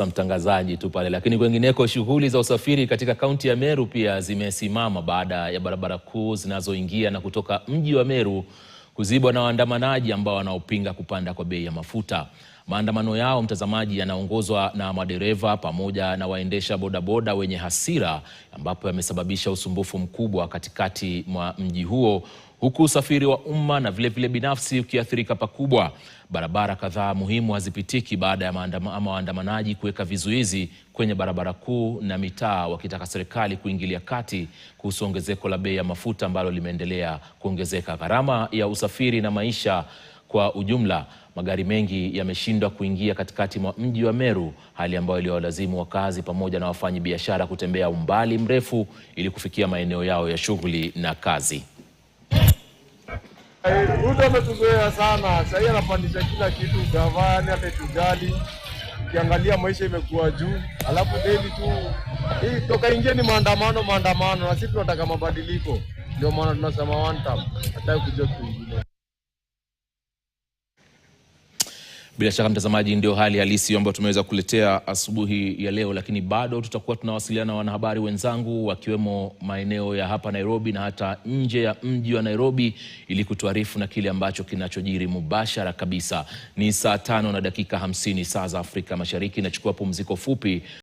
mtangazaji tu pale. Lakini kwengineko, shughuli za usafiri katika kaunti ya Meru pia zimesimama baada ya barabara kuu zinazoingia na kutoka mji wa Meru kuzibwa na waandamanaji ambao wanaopinga kupanda kwa bei ya mafuta. Maandamano yao, mtazamaji, yanaongozwa na madereva pamoja na waendesha bodaboda wenye hasira, ambapo yamesababisha usumbufu mkubwa katikati mwa mji huo, huku usafiri wa umma na vile binafsi ukiathirika pakubwa. Barabara kadhaa muhimu hazipitiki baada ya waandamanaji kuweka vizuizi kwenye barabara kuu na mitaa, wakitaka serikali kuingilia kati kuhusu ongezeko la bei ya mafuta ambalo limeendelea kuongezeka. Gharama ya usafiri na maisha kwa ujumla, magari mengi yameshindwa kuingia katikati mwa mji wa Meru, hali ambayo iliwalazimu wakazi pamoja na wafanyi biashara kutembea umbali mrefu ili kufikia maeneo yao ya shughuli na kazi. Ruto ametuzoea sana, sasa anapandisha kila kitu, gavana hata tujali. Ukiangalia maisha imekuwa juu, alafu daily tu hii toka ingia ni maandamano na sisi tunataka mabadiliko. Ndio maana tunasema one time, hataki kujua kingine. Bila shaka mtazamaji, ndio hali halisi ambayo tumeweza kuletea asubuhi ya leo, lakini bado tutakuwa tunawasiliana na wanahabari wenzangu wakiwemo maeneo ya hapa Nairobi na hata nje ya mji wa Nairobi ili kutuarifu na kile ambacho kinachojiri mubashara kabisa. Ni saa 5:50 saa za Afrika Mashariki. Nachukua pumziko fupi.